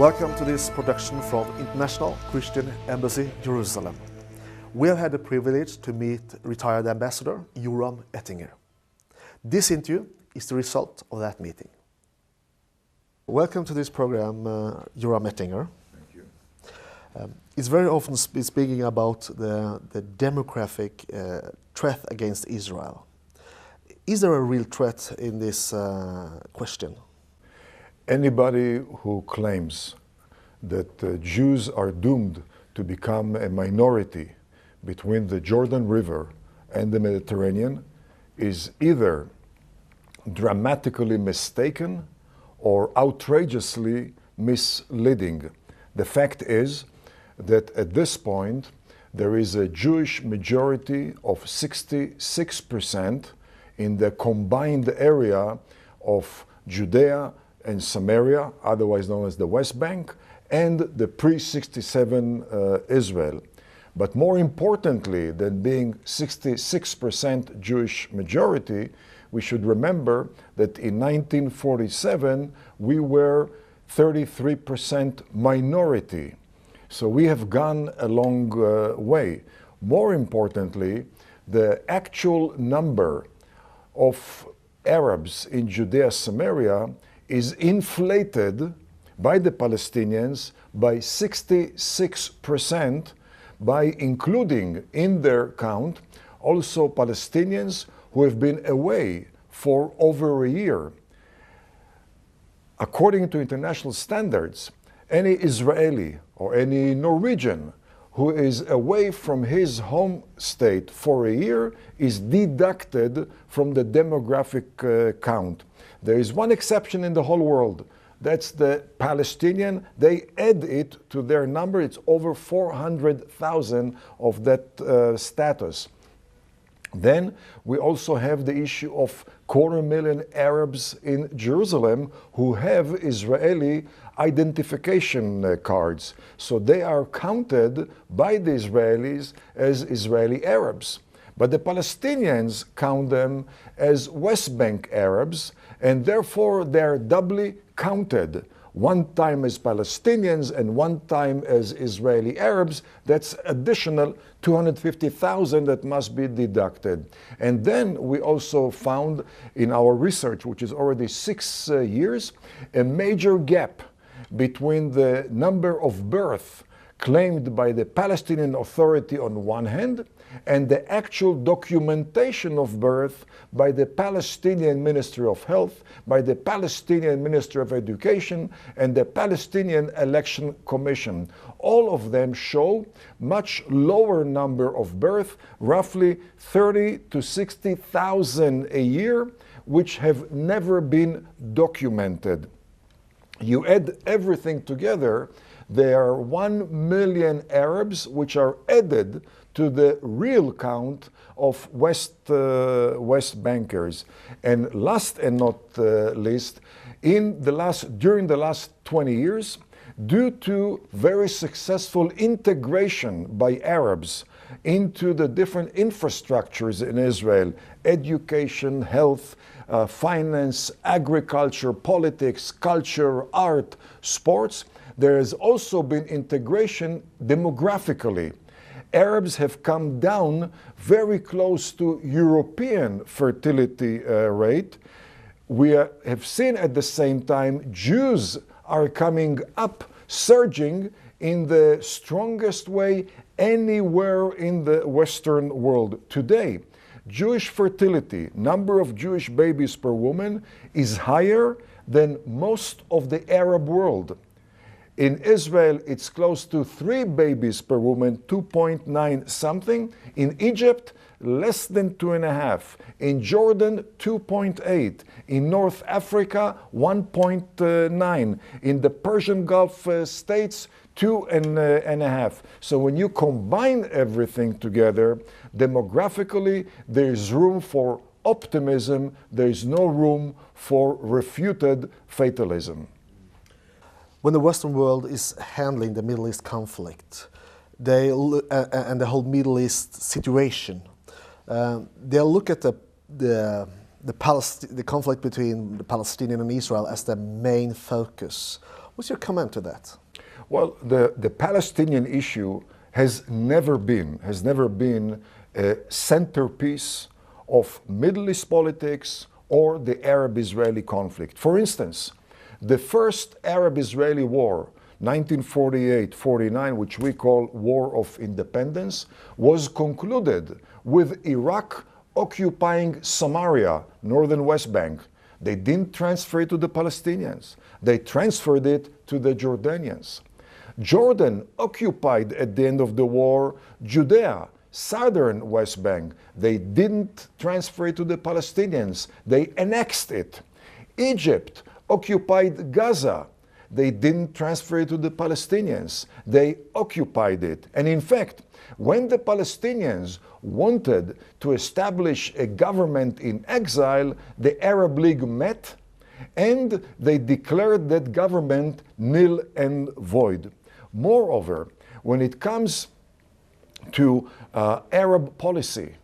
Welcome to this production from International Christian Embassy, Jerusalem. We have had the privilege to meet retired Ambassador Yoram Ettinger. This interview is the result of that meeting. Welcome to this program, Yoram Ettinger. Thank you. It's very often speaking about the demographic threat against Israel. Is there a real threat in this question? Anybody who claims that Jews are doomed to become a minority between the Jordan River and the Mediterranean is either dramatically mistaken or outrageously misleading. The fact is that at this point there is a Jewish majority of 66% in the combined area of Judea and Samaria, otherwise known as the West Bank, and the pre-67 Israel. But more importantly than being 66% Jewish majority, we should remember that in 1947 we were 33% minority. So we have gone a long way. More importantly, the actual number of Arabs in Judea Samaria is inflated by the Palestinians by 66% by including in their count also Palestinians who have been away for over a year. According to international standards, any Israeli or any Norwegian who is away from his home state for a year is deducted from the demographic count. There is one exception in the whole world. That's the Palestinian. They add it to their number. It's over 400,000 of that status. Then we also have the issue of 250,000 Arabs in Jerusalem who have Israeli identification cards. So they are counted by the Israelis as Israeli Arabs. But the Palestinians count them as West Bank Arabs, and therefore they're doubly counted. One time as Palestinians and one time as Israeli Arabs. That's additional 250,000 that must be deducted. And then we also found in our research, which is already 6 years, a major gap between the number of births claimed by the Palestinian Authority on one hand and the actual documentation of birth by the Palestinian Ministry of Health, by the Palestinian Ministry of Education, and the Palestinian Election Commission. All of them show much lower number of births, roughly 30 to 60,000 a year, which have never been documented. You add everything together, there are 1 million Arabs which are added to the real count of West Bankers. And last and not least, during the last 20 years, due to very successful integration by Arabs into the different infrastructures in Israel, education, health, finance, agriculture, politics, culture, art, sports, there has also been integration demographically. Arabs have come down very close to European fertility rate. We have seen at the same time Jews are coming up, surging in the strongest way anywhere in the Western world. Today, Jewish fertility, number of Jewish babies per woman, is higher than most of the Arab world. In Israel, it's close to 3 babies per woman, 2.9 something. In Egypt, less than 2.5. In Jordan, 2.8. In North Africa, 1.9. In the Persian Gulf states, 2.5. So when you combine everything together, demographically, there's room for optimism. There's no room for refuted fatalism. When the Western world is handling the Middle East conflict, and the whole Middle East situation, they look at the conflict between the Palestinian and Israel as the main focus. What's your comment to that? Well, the Palestinian issue has never been a centerpiece of Middle East politics or the Arab-Israeli conflict. For instance, the first Arab-Israeli war, 1948-49, which we call War of Independence, was concluded with Iraq occupying Samaria, northern West Bank. They didn't transfer it to the Palestinians. They transferred it to the Jordanians. Jordan occupied at the end of the war Judea, southern West Bank. They didn't transfer it to the Palestinians. They annexed it. Egypt occupied Gaza. They didn't transfer it to the Palestinians. They occupied it. And in fact, when the Palestinians wanted to establish a government in exile, the Arab League met and they declared that government nil and void. Moreover, when it comes to Arab policy,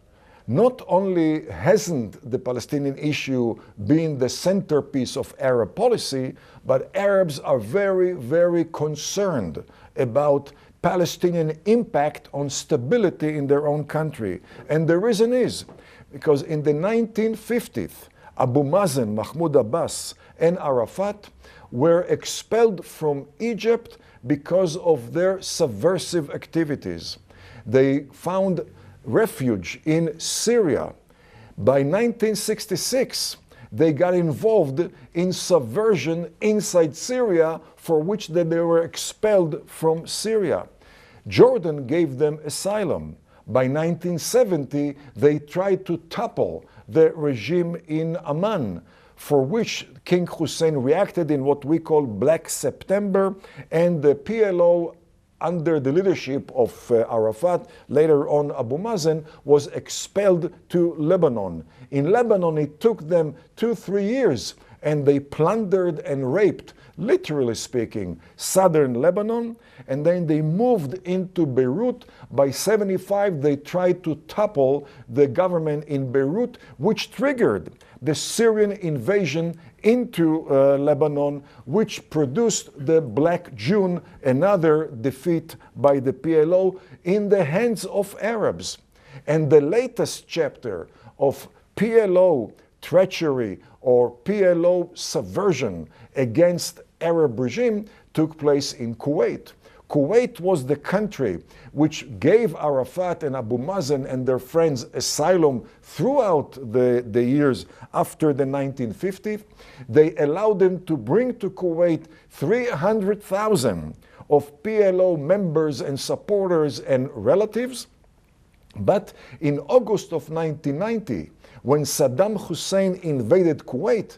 not only hasn't the Palestinian issue been the centerpiece of Arab policy, but Arabs are very, very concerned about Palestinian impact on stability in their own country. And the reason is because in the 1950s, Abu Mazen, Mahmoud Abbas, and Arafat were expelled from Egypt because of their subversive activities. They found refuge in Syria. By 1966, they got involved in subversion inside Syria, for which they were expelled from Syria. Jordan gave them asylum. By 1970, they tried to topple the regime in Amman, for which King Hussein reacted in what we call Black September, and the PLO, under the leadership of Arafat, later on Abu Mazen, was expelled to Lebanon. In Lebanon, it took them 2-3 years, and they plundered and raped, literally speaking, southern Lebanon, and then they moved into Beirut. By 1975, they tried to topple the government in Beirut, which triggered the Syrian invasion into Lebanon, which produced the Black June, another defeat by the PLO in the hands of Arabs. And the latest chapter of PLO treachery or PLO subversion against Arab regime took place in Kuwait. Kuwait was the country which gave Arafat and Abu Mazen and their friends asylum throughout the years after the 1950s. They allowed them to bring to Kuwait 300,000 of PLO members and supporters and relatives. But in August of 1990, when Saddam Hussein invaded Kuwait,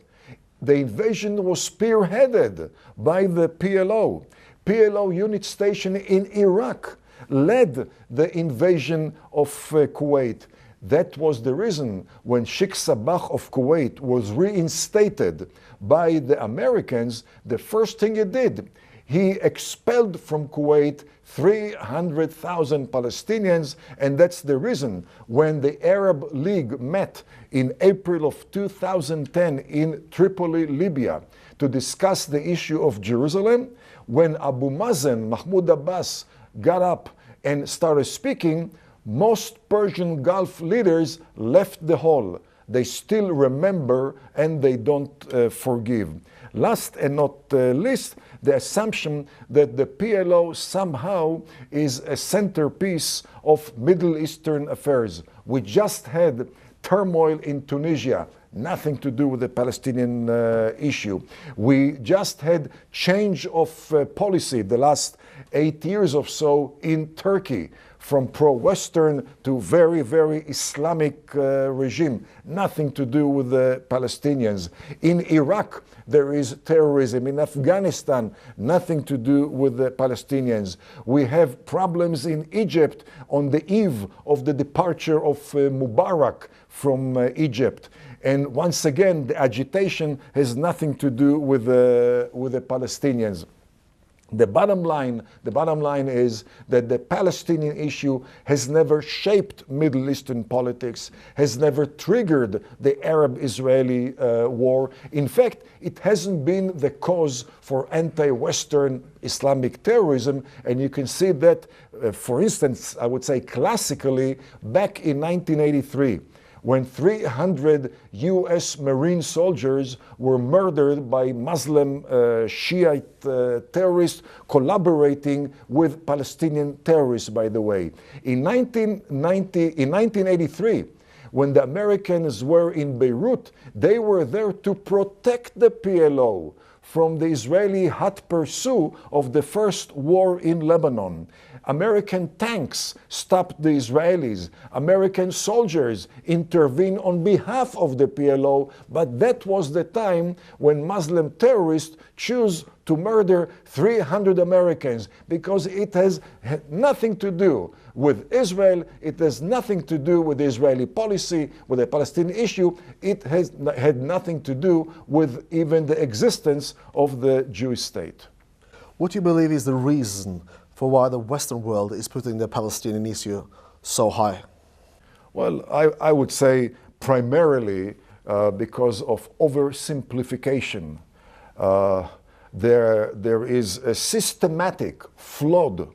the invasion was spearheaded by the PLO. PLO unit stationed in Iraq led the invasion of Kuwait. That was the reason when Sheikh Sabah of Kuwait was reinstated by the Americans, the first thing he did, he expelled from Kuwait 300,000 Palestinians, and that's the reason when the Arab League met in April of 2010 in Tripoli, Libya, to discuss the issue of Jerusalem, when Abu Mazen, Mahmoud Abbas, got up and started speaking, most Persian Gulf leaders left the hall. They still remember and they don't forgive. Last and not least, the assumption that the PLO somehow is a centerpiece of Middle Eastern affairs. We just had turmoil in Tunisia, nothing to do with the Palestinian issue. We just had change of policy the last 8 years or so in Turkey, from pro-Western to very, very Islamic regime. Nothing to do with the Palestinians. In Iraq, there is terrorism. In Afghanistan, nothing to do with the Palestinians. We have problems in Egypt on the eve of the departure of Mubarak from Egypt. And once again, the agitation has nothing to do with the Palestinians. The bottom line is that the Palestinian issue has never shaped Middle Eastern politics, has never triggered the Arab-Israeli war. In fact, it hasn't been the cause for anti-Western Islamic terrorism, and you can see that, for instance, I would say classically, back in 1983, when 300 US Marine soldiers were murdered by Muslim Shiite terrorists collaborating with Palestinian terrorists, by the way. In 1983, when the Americans were in Beirut, they were there to protect the PLO from the Israeli hot pursuit of the first war in Lebanon. American tanks stopped the Israelis. American soldiers intervened on behalf of the PLO, but that was the time when Muslim terrorists choose to murder 300 Americans, because it has nothing to do with Israel, it has nothing to do with the Israeli policy, with the Palestinian issue, it has had nothing to do with even the existence of the Jewish state. What do you believe is the reason for why the Western world is putting the Palestinian issue so high? Well, I would say primarily because of oversimplification. There is a systematic, flawed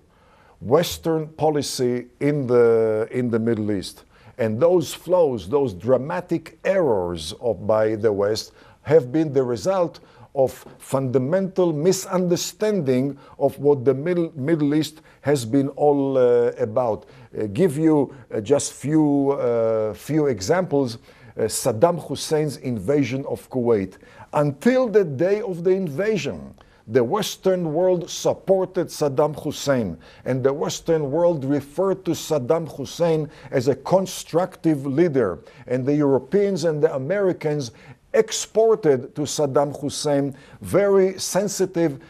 Western policy in the Middle East. And those flaws, those dramatic errors by the West have been the result of fundamental misunderstanding of what the Middle East has been all about. Give you just few examples. Saddam Hussein's invasion of Kuwait. Until the day of the invasion, the Western world supported Saddam Hussein, and the Western world referred to Saddam Hussein as a constructive leader, and the Europeans and the Americans exported to Saddam Hussein very sensitive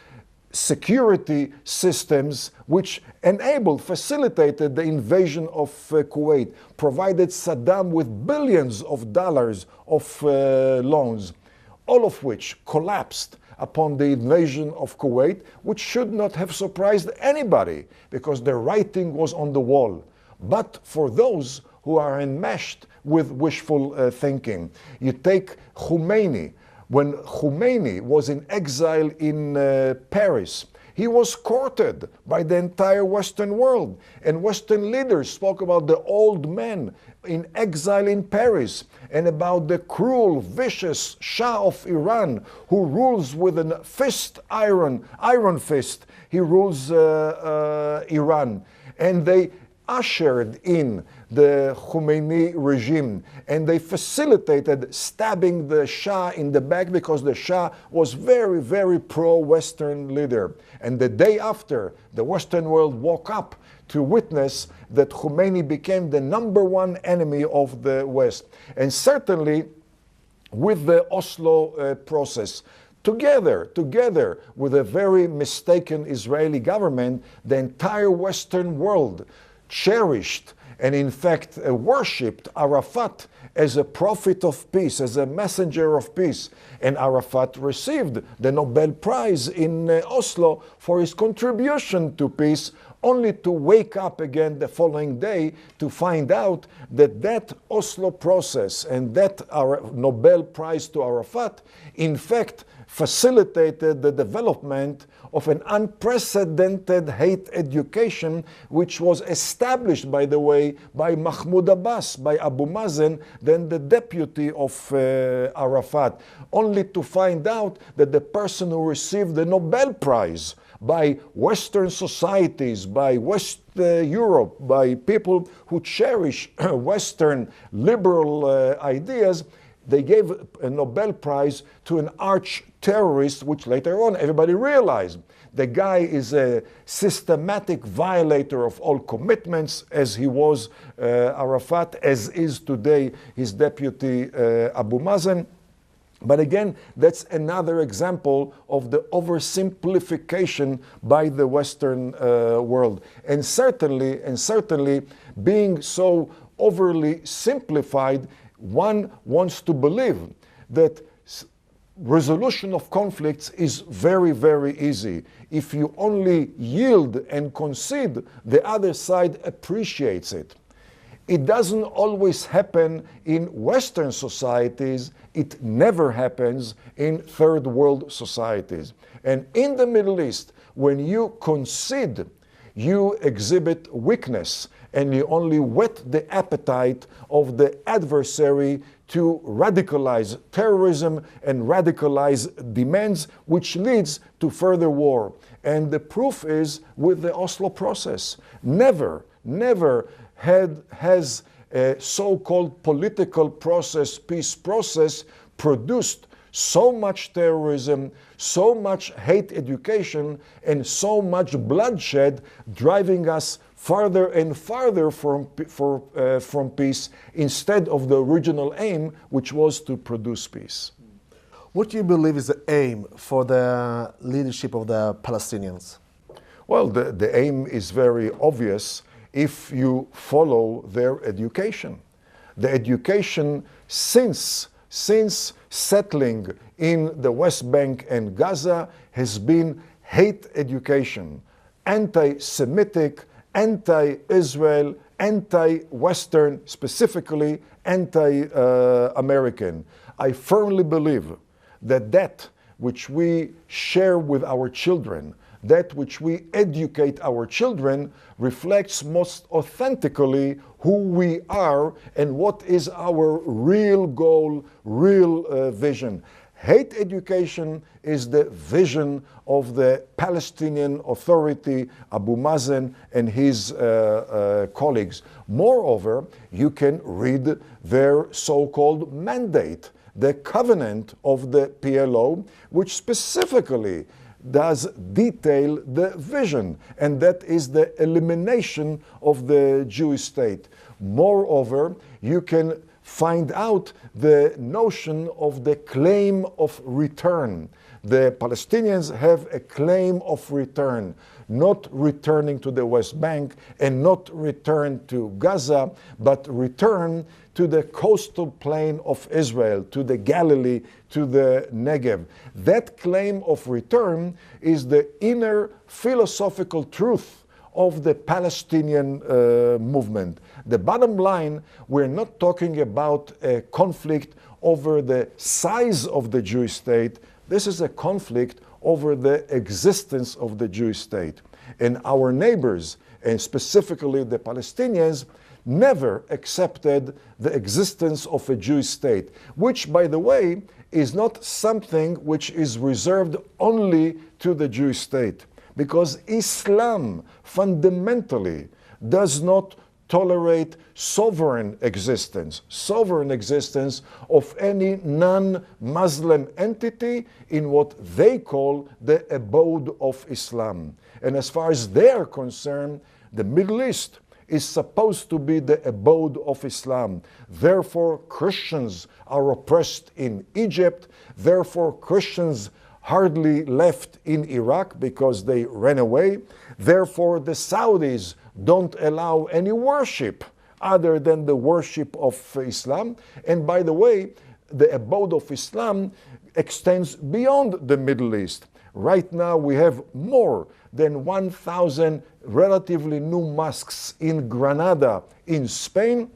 security systems which facilitated the invasion of Kuwait, provided Saddam with billions of dollars of loans, all of which collapsed upon the invasion of Kuwait, which should not have surprised anybody because the writing was on the wall. But for those who are enmeshed with wishful thinking, you take Khomeini. When Khomeini was in exile in Paris, he was courted by the entire Western world. And Western leaders spoke about the old man in exile in Paris and about the cruel, vicious Shah of Iran who rules with an iron fist. He rules Iran. And they ushered in the Khomeini regime, and they facilitated stabbing the Shah in the back because the Shah was very, very pro-Western leader. And the day after, the Western world woke up to witness that Khomeini became the #1 enemy of the West. And certainly with the Oslo process, together with a very mistaken Israeli government, the entire Western world cherished and in fact worshipped Arafat as a prophet of peace, as a messenger of peace. And Arafat received the Nobel Prize in Oslo for his contribution to peace, only to wake up again the following day to find out that that Oslo process and that Nobel Prize to Arafat in fact facilitated the development of an unprecedented hate education, which was established, by the way, by Mahmoud Abbas, by Abu Mazen, then the deputy of Arafat, only to find out that the person who received the Nobel Prize by Western societies, by West Europe, by people who cherish Western liberal ideas, they gave a Nobel Prize to an arch-terrorist, which later on everybody realized. The guy is a systematic violator of all commitments, as he was Arafat, as is today his deputy Abu Mazen. But again, that's another example of the oversimplification by the Western world. And certainly being so overly simplified, one wants to believe that resolution of conflicts is very, very easy. If you only yield and concede, the other side appreciates it. It doesn't always happen in Western societies. It never happens in third world societies. And in the Middle East, when you concede, you exhibit weakness and you only whet the appetite of the adversary to radicalize terrorism and radicalize demands, which leads to further war. And the proof is with the Oslo process. Never has a so-called political process, peace process, produced so much terrorism, so much hate education, and so much bloodshed, driving us farther and farther from peace instead of the original aim, which was to produce peace. What do you believe is the aim for the leadership of the Palestinians? Well, the aim is very obvious if you follow their education. The education since settling in the West Bank and Gaza has been hate education, anti-Semitic, anti-Israel, anti-Western, specifically anti-American. I firmly believe that which we share with our children, that which we educate our children, reflects most authentically who we are and what is our real goal, real vision. Hate education is the vision of the Palestinian Authority, Abu Mazen and his colleagues. Moreover, you can read their so-called mandate, the covenant of the PLO, which specifically does detail the vision, and that is the elimination of the Jewish state. Moreover, you can find out the notion of the claim of return. The Palestinians have a claim of return, not returning to the West Bank and not return to Gaza, but return to the coastal plain of Israel, to the Galilee, to the Negev. That claim of return is the inner philosophical truth of the Palestinian movement. The bottom line, we're not talking about a conflict over the size of the Jewish state. This is a conflict over the existence of the Jewish state. And our neighbors, and specifically the Palestinians, never accepted the existence of a Jewish state, which, by the way, is not something which is reserved only to the Jewish state, because Islam fundamentally does not tolerate sovereign existence of any non-Muslim entity in what they call the abode of Islam. And as far as they are concerned, the Middle East is supposed to be the abode of Islam. Therefore, Christians are oppressed in Egypt. Therefore, Christians hardly left in Iraq because they ran away. Therefore, the Saudis don't allow any worship other than the worship of Islam. And by the way, the abode of Islam extends beyond the Middle East. Right now, we have more than 1,000 relatively new mosques in Granada, in Spain,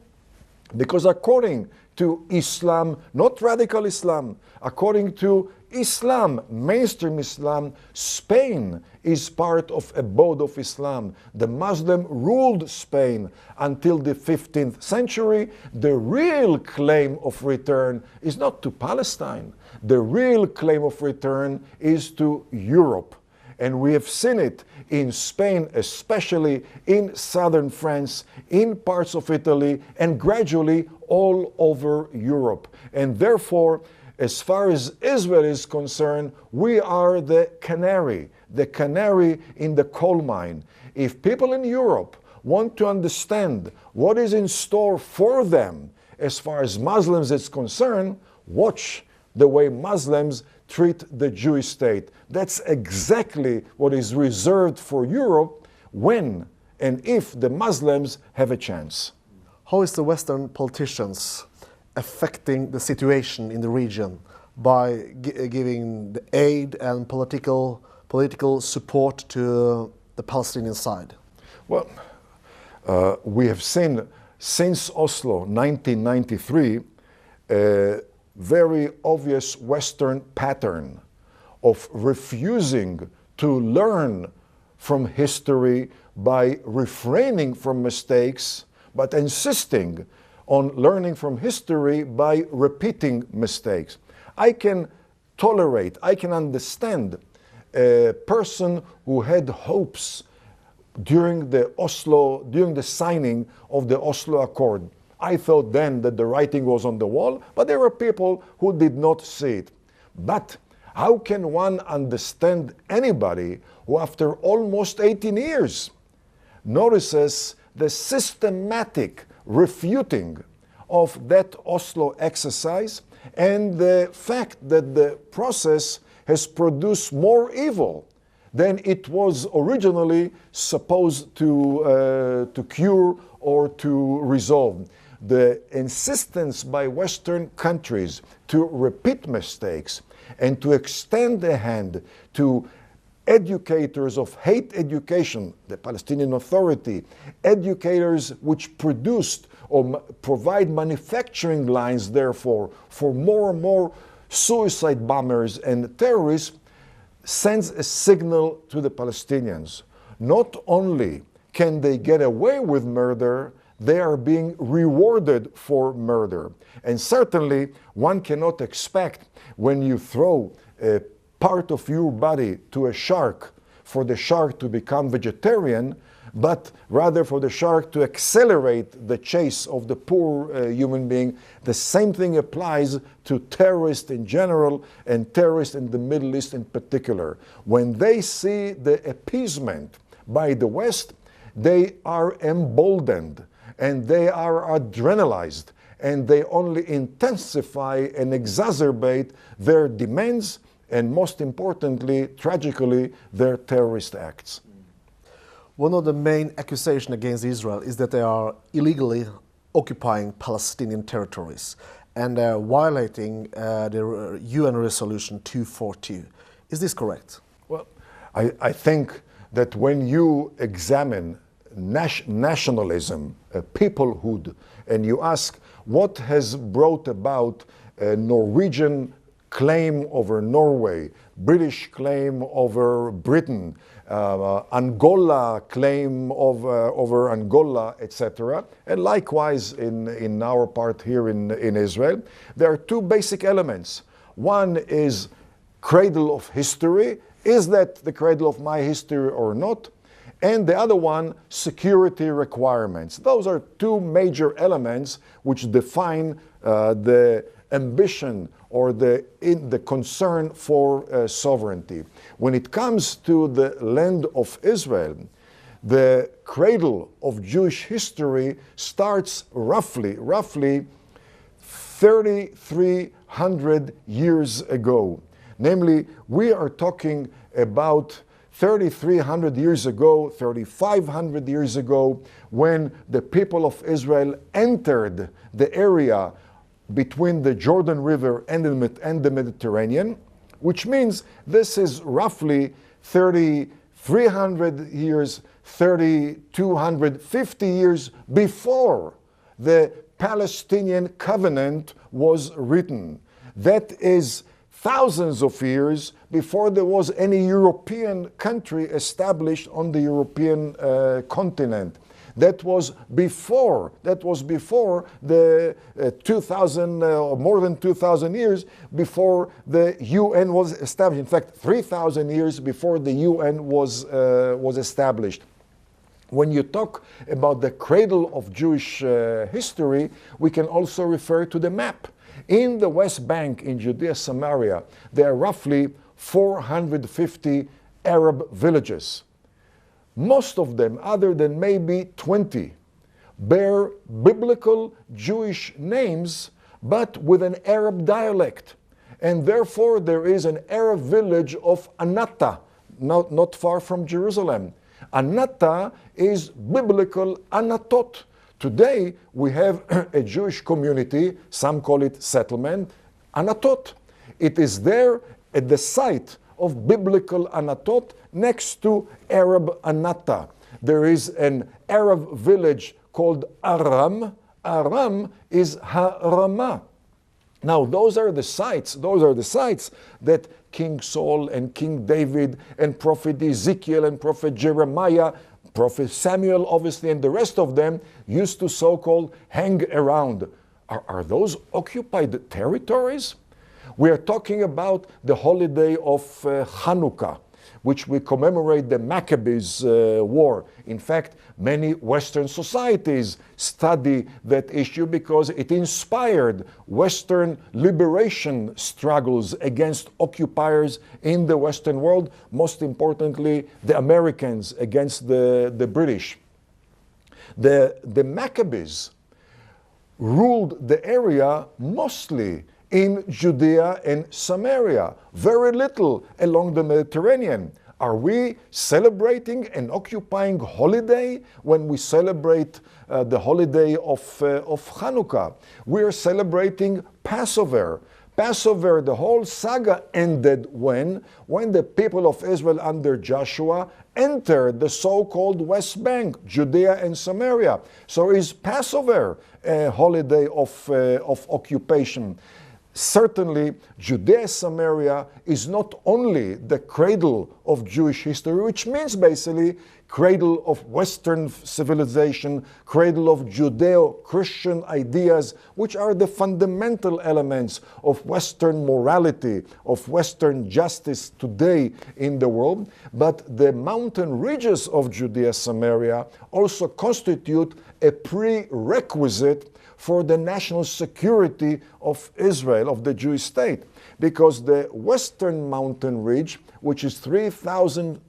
because according to Islam, not radical Islam, according to Islam, mainstream Islam, Spain is part of abode of Islam. The Muslim ruled Spain until the 15th century. The real claim of return is not to Palestine. The real claim of return is to Europe. And we have seen it in Spain, especially in southern France, in parts of Italy, and gradually all over Europe. And therefore, as far as Israel is concerned, we are the canary in the coal mine. If people in Europe want to understand what is in store for them as far as Muslims is concerned, watch the way Muslims treat the Jewish state. That's exactly what is reserved for Europe when and if the Muslims have a chance. How is the Western politicians affecting the situation in the region, by giving the aid and political support to the Palestinian side? Well, we have seen since Oslo 1993 a very obvious Western pattern of refusing to learn from history by refraining from mistakes, but insisting on learning from history by repeating mistakes. I can tolerate, I can understand a person who had hopes during the signing of the Oslo Accord. I thought then that the writing was on the wall, but there were people who did not see it. But how can one understand anybody who after almost 18 years notices the systematic refuting of that Oslo exercise and the fact that the process has produced more evil than it was originally supposed to cure or to resolve? The insistence by Western countries to repeat mistakes and to extend a hand to educators of hate education, the Palestinian Authority, educators which produced or provide manufacturing lines, therefore, for more and more suicide bombers and terrorists, sends a signal to the Palestinians. Not only can they get away with murder, they are being rewarded for murder. And certainly, one cannot expect when you throw a part of your body to a shark for the shark to become vegetarian, but rather for the shark to accelerate the chase of the poor human being. The same thing applies to terrorists in general and terrorists in the Middle East in particular. When they see the appeasement by the West, they are emboldened and they are adrenalized, and they only intensify and exacerbate their demands and, most importantly, tragically, their terrorist acts. One of the main accusations against Israel is that they are illegally occupying Palestinian territories and violating the UN Resolution 242. Is this correct? Well, I think that when you examine nationalism, peoplehood, and you ask what has brought about a Norwegian claim over Norway, British claim over Britain, Angola claim over Angola, etc., and likewise in our part here in Israel, there are two basic elements. One is cradle of history. Is that the cradle of my history or not? And the other one, security requirements. Those are two major elements which define the ambition or the concern for sovereignty. When it comes to the land of Israel, the cradle of Jewish history starts roughly 3,300 years ago. Namely, we are talking about 3,300 years ago, 3,500 years ago, when the people of Israel entered the area between the Jordan River and the Mediterranean, which means this is roughly 3,300 years, 3,250 years before the Palestinian covenant was written. That is thousands of years before there was any European country established on the European continent. That was before the 2,000, more than 2,000 years before the UN was established. In fact, 3,000 years before the UN was established. When you talk about the cradle of Jewish history, we can also refer to the map. In the West Bank, in Judea, Samaria, there are roughly 450 Arab villages. Most of them, other than maybe 20, bear biblical Jewish names, but with an Arab dialect. And therefore, there is an Arab village of Anatta, not far from Jerusalem. Anatta is biblical Anatot. Today, we have a Jewish community, some call it settlement, Anatot. It is there at the site of biblical Anatot next to Arab Anata. There is an Arab village called Aram. Aram is Ha'rama. Now those are the sites that King Saul and King David and Prophet Ezekiel and Prophet Jeremiah, Prophet Samuel obviously, and the rest of them used to so-called hang around. Are those occupied territories? We are talking about the holiday of Hanukkah, which we commemorate the Maccabees war. In fact, many Western societies study that issue because it inspired Western liberation struggles against occupiers in the Western world, most importantly, the Americans against the British. The Maccabees ruled the area mostly in Judea and Samaria, very little along the Mediterranean. Are we celebrating an occupying holiday when we celebrate the holiday of Hanukkah? We are celebrating Passover. Passover, the whole saga ended when the people of Israel under Joshua entered the so-called West Bank, Judea and Samaria. So is Passover a holiday of occupation? Certainly, Judea Samaria is not only the cradle of Jewish history, which means basically cradle of Western civilization, cradle of Judeo-Christian ideas, which are the fundamental elements of Western morality, of Western justice today in the world. But the mountain ridges of Judea Samaria also constitute a prerequisite for the national security of Israel, of the Jewish state. Because the western mountain ridge, which is 3,000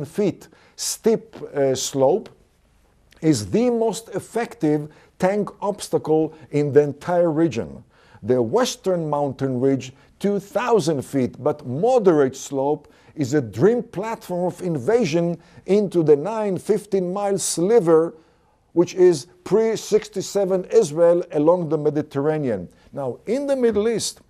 feet steep slope, is the most effective tank obstacle in the entire region. The western mountain ridge, 2,000 feet, but moderate slope, is a dream platform of invasion into the 15-mile sliver which is pre-67 Israel along the Mediterranean. Now, in the Middle East,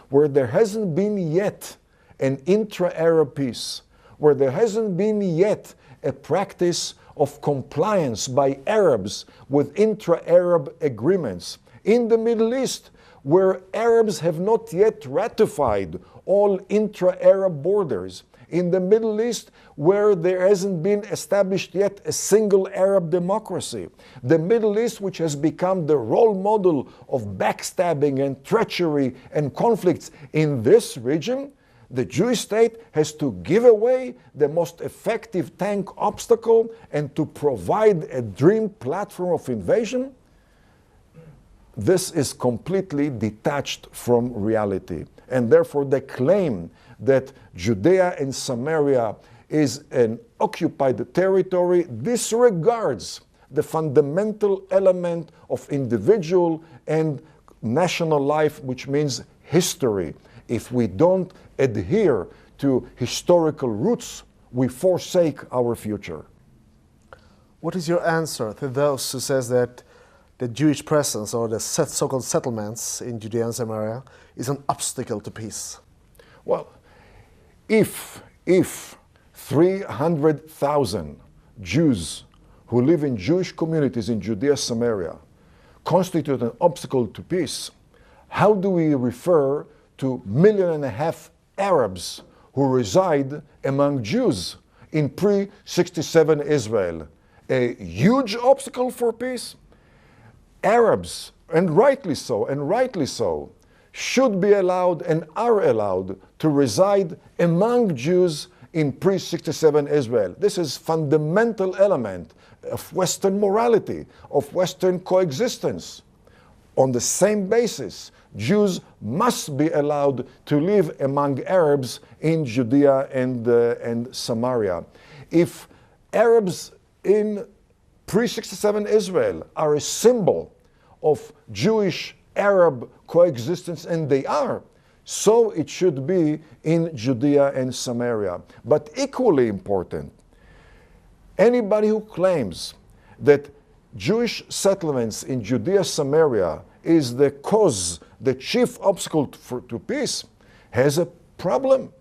where there hasn't been yet an intra-Arab peace, where there hasn't been yet a practice of compliance by Arabs with intra-Arab agreements, in the Middle East, where Arabs have not yet ratified all intra-Arab borders, in the Middle East, where there hasn't been established yet a single Arab democracy. The Middle East, which has become the role model of backstabbing and treachery and conflicts in this region, the Jewish state has to give away the most effective tank obstacle and to provide a dream platform of invasion. This is completely detached from reality. And therefore the claim that Judea and Samaria is an occupied territory disregards the fundamental element of individual and national life, which means history. If we don't adhere to historical roots, we forsake our future. What is your answer to those who says that the Jewish presence or the so-called settlements in Judea and Samaria is an obstacle to peace? Well, if 300,000 Jews who live in Jewish communities in Judea, Samaria, constitute an obstacle to peace, how do we refer to 1.5 million Arabs who reside among Jews in pre-67 Israel? A huge obstacle for peace? Arabs, and rightly so, should be allowed and are allowed to reside among Jews in pre-67 Israel. This is fundamental element of Western morality, of Western coexistence. On the same basis, Jews must be allowed to live among Arabs in Judea and Samaria. If Arabs in pre-67 Israel are a symbol of Jewish-Arab coexistence, and they are, so it should be in Judea and Samaria. But equally important, anybody who claims that Jewish settlements in Judea, Samaria is the cause the chief obstacle to peace, has a problem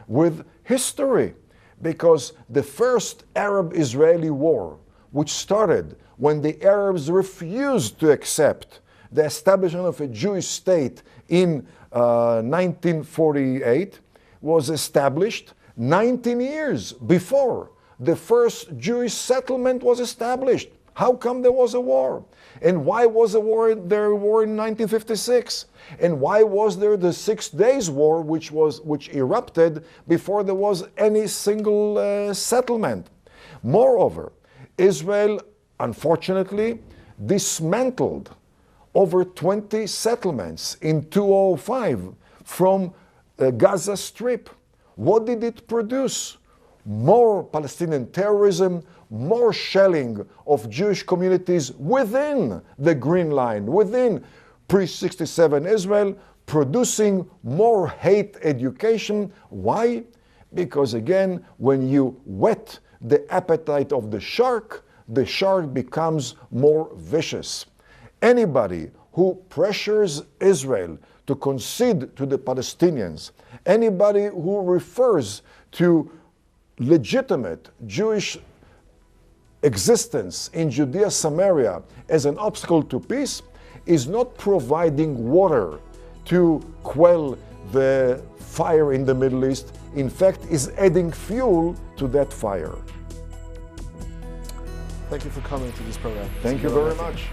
with history. Because the first Arab-Israeli war, which started when the Arabs refused to accept the establishment of a Jewish state in 1948, was established 19 years before the first Jewish settlement was established. How come there was a war? And why was there a war in 1956? And why was there the 6 Days War, which erupted before there was any single settlement? Moreover, Israel, unfortunately, dismantled over 20 settlements in 2005 from Gaza Strip. What did it produce? More Palestinian terrorism, more shelling of Jewish communities within the Green Line, within pre-67 Israel, producing more hate education. Why? Because again, when you whet the appetite of the shark becomes more vicious. Anybody who pressures Israel to concede to the Palestinians, anybody who refers to legitimate Jewish existence in Judea and Samaria as an obstacle to peace, is not providing water to quell the fire in the Middle East. In fact, is adding fuel to that fire. Thank you for coming to this program. Thank you very much.